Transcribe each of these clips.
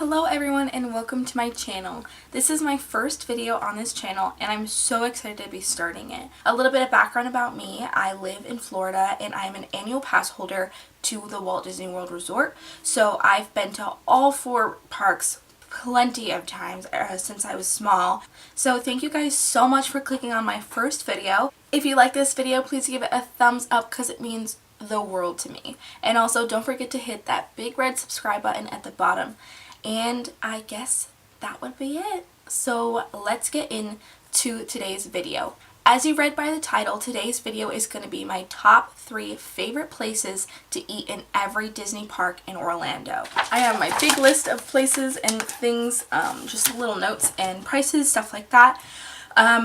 Hello everyone and welcome to my channel. This is my first video on this channel and I'm so excited to be starting it. A little bit of background about me. I live in Florida and I'm an annual pass holder to the Walt Disney World Resort. So I've been to all 4 parks plenty of times since I was small. So thank you guys so much for clicking on my first video. If you like this video, please give it a thumbs up because it means the world to me. And also don't forget to hit that big red subscribe button at the bottom. And I guess that would be it. So let's get into today's video. As you read by the title, today's video is going to be my top 3 favorite places to eat in every Disney park in Orlando. I have my big list of places and things, just little notes and prices, stuff like that.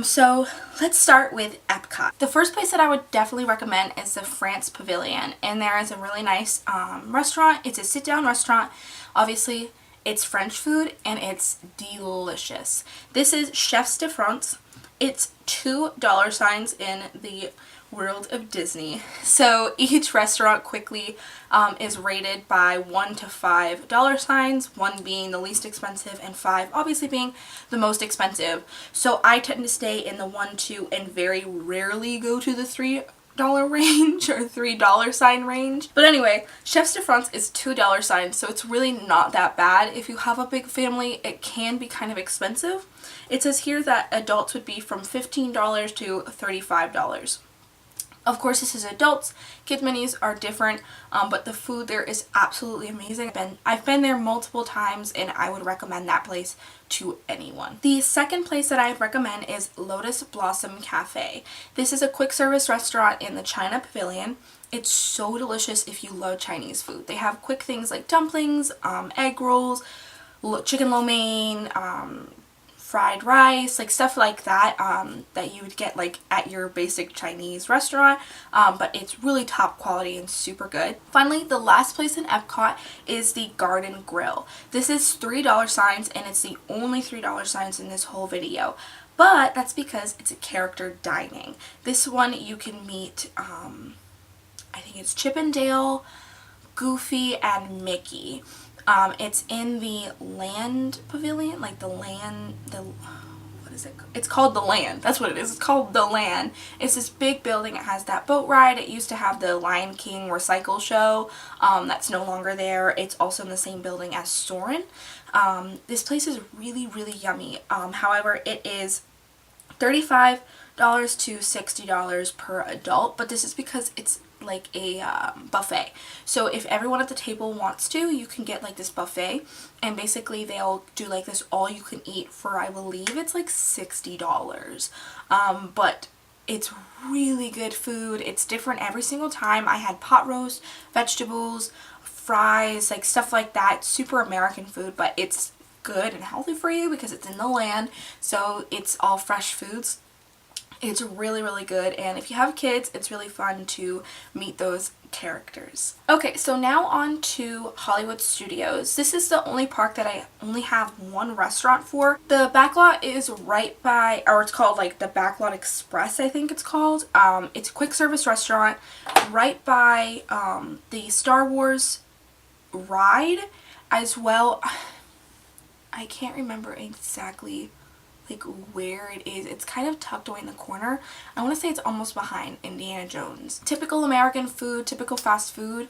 So let's start with Epcot. The first place that I would definitely recommend is the France Pavilion, and there is a really nice restaurant. It's a sit-down restaurant. Obviously, it's French food and it's delicious. This is Chefs de France. It's $2 in the world of Disney. So each restaurant quickly is rated by $1 to $5, 1 being the least expensive and 5 obviously being the most expensive. So I tend to stay in the 1, 2 and very rarely go to the $3 range or $3 range. But anyway, Chefs de France is $2, so it's really not that bad. If you have a big family, it can be kind of expensive. It says here that adults would be from $15 to $35. Of course, this is adults. Kids menus are different, but the food there is absolutely amazing. I've been there multiple times and I would recommend that place to anyone. The second place that I'd recommend is Lotus Blossom Cafe. This is a quick service restaurant in the China Pavilion. It's so delicious if you love Chinese food. They have quick things like dumplings, egg rolls, chicken lo mein, fried rice, like stuff like that that you would get like at your basic Chinese restaurant, but it's really top quality and super good. Finally, the last place in Epcot is the Garden Grill. This is $3 and it's the only $3 in this whole video, but that's because it's a character dining. This one you can meet I think it's Chip and Dale, Goofy, and Mickey. It's in the Land Pavilion, like what is it? It's called the Land. That's what it is. It's called the Land. It's this big building. It has that boat ride. It used to have the Lion King recycle show. That's no longer there. It's also in the same building as Soarin'. This place is really, really yummy. However, it is $35 to $60 per adult, but this is because it's like a buffet. So if everyone at the table wants to, you can get like this buffet, and basically they'll do like this all you can eat for, I believe it's like $60. But it's really good food. It's different every single time. I had pot roast, vegetables, fries, like stuff like that. Super American food, but it's good and healthy for you because it's in the Land, so it's all fresh foods. It's really, really good, and if you have kids, it's really fun to meet those characters. Okay, so now on to Hollywood Studios. This is the only park that I only have one restaurant for. The backlot is right by, or it's called like the Backlot Express, I think it's called. It's a quick service restaurant right by the Star Wars ride as well. I can't remember exactly like where it is. It's kind of tucked away in the corner. I want to say it's almost behind Indiana Jones. Typical American food, typical fast food,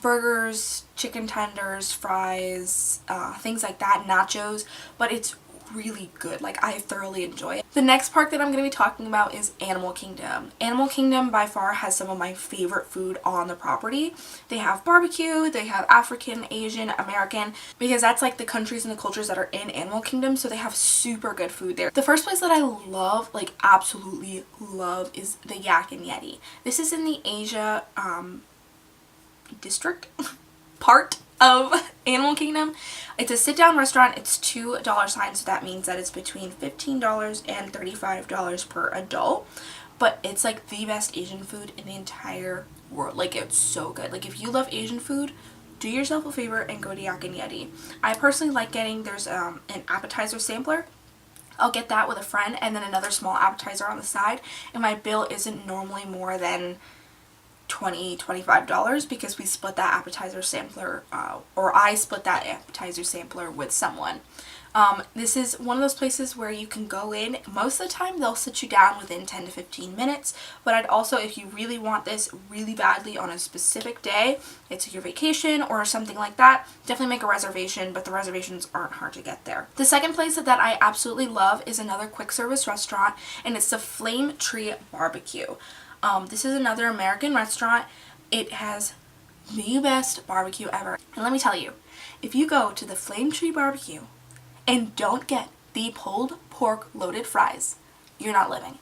burgers, chicken tenders, fries, things like that, nachos, but it's really good. Like, I thoroughly enjoy it. The next park that I'm going to be talking about is Animal Kingdom. Animal Kingdom by far has some of my favorite food on the property. They have barbecue, they have African, Asian, American, because that's like the countries and the cultures that are in Animal Kingdom, so they have super good food there. The first place that I love, like absolutely love, is the Yak and Yeti. This is in the Asia district part of Animal Kingdom. It's a sit-down restaurant. It's $2, so that means that it's between $15 and $35 per adult, but it's like the best Asian food in the entire world. Like, it's so good. Like, if you love Asian food, do yourself a favor and go to Yak and Yeti. I personally like getting, there's an appetizer sampler. I'll get that with a friend and then another small appetizer on the side, and my bill isn't normally more than $25 because we split that appetizer sampler, or I split that appetizer sampler with someone. This is one of those places where you can go in. Most of the time they'll sit you down within 10 to 15 minutes, but I'd also, if you really want this really badly on a specific day, it's your vacation or something like that, definitely make a reservation, but the reservations aren't hard to get there. The second place that I absolutely love is another quick service restaurant, and it's the Flame Tree Barbecue. This is another American restaurant. It has the best barbecue ever. And let me tell you, if you go to the Flame Tree Barbecue and don't get the pulled pork loaded fries, you're not living.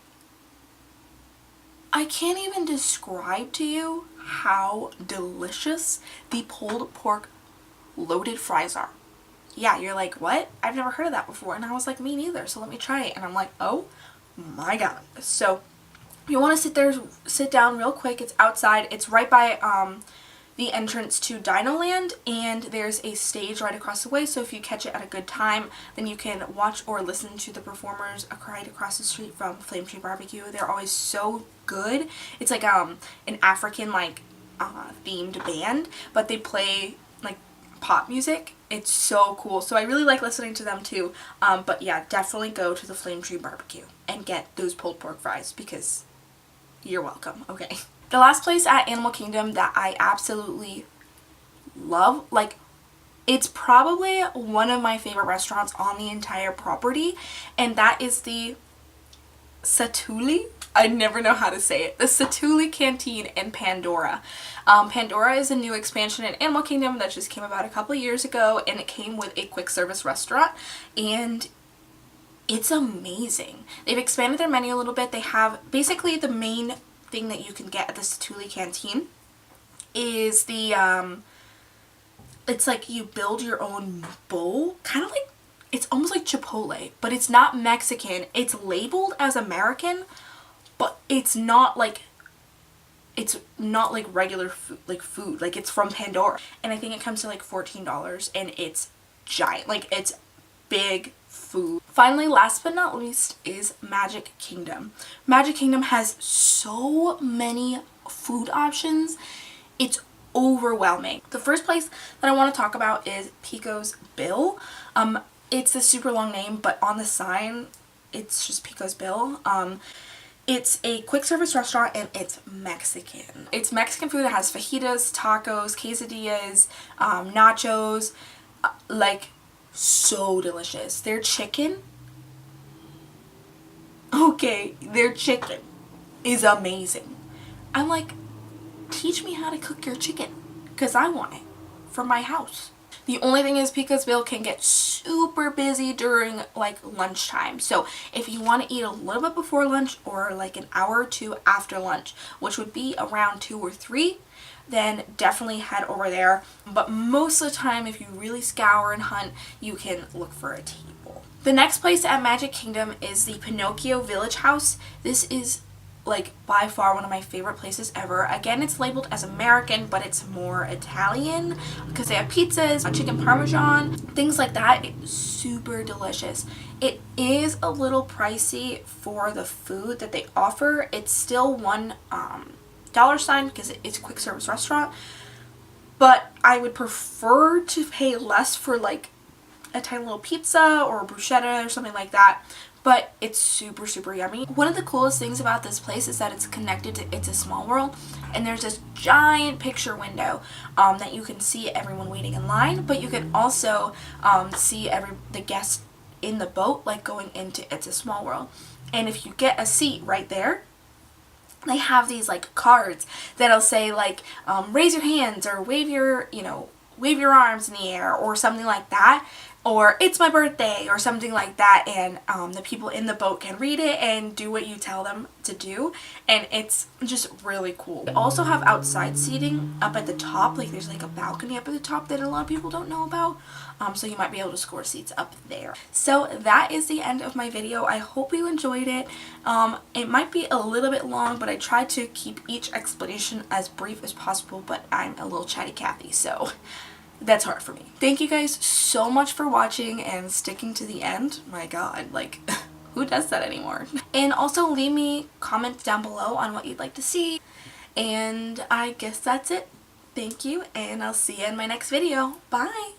I can't even describe to you how delicious the pulled pork loaded fries are. Yeah, you're like, what? I've never heard of that before. And I was like, me neither, so let me try it. And I'm like, oh my god. So you want to sit down real quick. It's outside. It's right by the entrance to Dinoland, and there's a stage right across the way, so if you catch it at a good time, then you can watch or listen to the performers right across the street from Flame Tree Barbecue. They're always so good. It's like an African themed band, but they play like pop music. It's so cool, so I really like listening to them too. But yeah, definitely go to the Flame Tree Barbecue and get those pulled pork fries because you're welcome. Okay. The last place at Animal Kingdom that I absolutely love, like, it's probably one of my favorite restaurants on the entire property, and that is the Satuli. I never know how to say it. The Satuli Canteen in Pandora. Pandora is a new expansion in Animal Kingdom that just came about a couple years ago, and it came with a quick service restaurant, and it's amazing. They've expanded their menu a little bit. They have basically the main thing that you can get at the Satuli Canteen is the it's like you build your own bowl, kind of like, it's almost like Chipotle, but it's not Mexican. It's labeled as American, but it's not like regular food, like it's from Pandora, and I think it comes to like $14, and it's giant, like it's big food. Finally, last but not least, is Magic Kingdom. Magic Kingdom has so many food options. It's overwhelming. The first place that I want to talk about is Pico's Bill. It's a super long name, but on the sign it's just Pico's Bill. It's a quick service restaurant, and it's Mexican. It's Mexican food. It has fajitas, tacos, quesadillas, nachos, like so delicious. Their chicken, their chicken is amazing. I'm like, teach me how to cook your chicken, because I want it for my house. The only thing is Pico's Bill can get super busy during like lunchtime. So if you want to eat a little bit before lunch or like an hour or two after lunch, which would be around 2 or 3, then definitely head over there. But most of the time, if you really scour and hunt, you can look for a table. The next place at Magic Kingdom is the Pinocchio Village House. This is like by far one of my favorite places ever. Again, it's labeled as American, but it's more Italian because they have pizzas, chicken parmesan, things like that. It's super delicious. It is a little pricey for the food that they offer. It's still $1 because it's a quick service restaurant, but I would prefer to pay less for like a tiny little pizza or a bruschetta or something like that. But it's super, super yummy. One of the coolest things about this place is that it's connected to It's a Small World, and there's this giant picture window that you can see everyone waiting in line, but you can also see the guests in the boat, like going into It's a Small World. And if you get a seat right there, they have these like cards that'll say like raise your hands or wave your arms in the air or something like that, or it's my birthday or something like that, and the people in the boat can read it and do what you tell them to do, and it's just really cool. They also have outside seating up at the top, like there's like a balcony up at the top that a lot of people don't know about, so you might be able to score seats up there. So that is the end of my video. I hope you enjoyed it. It might be a little bit long, but I tried to keep each explanation as brief as possible, but I'm a little chatty Cathy, so that's hard for me. Thank you guys so much for watching and sticking to the end. My god, like who does that anymore? And also leave me comments down below on what you'd like to see. And I guess that's it. Thank you, and I'll see you in my next video. Bye!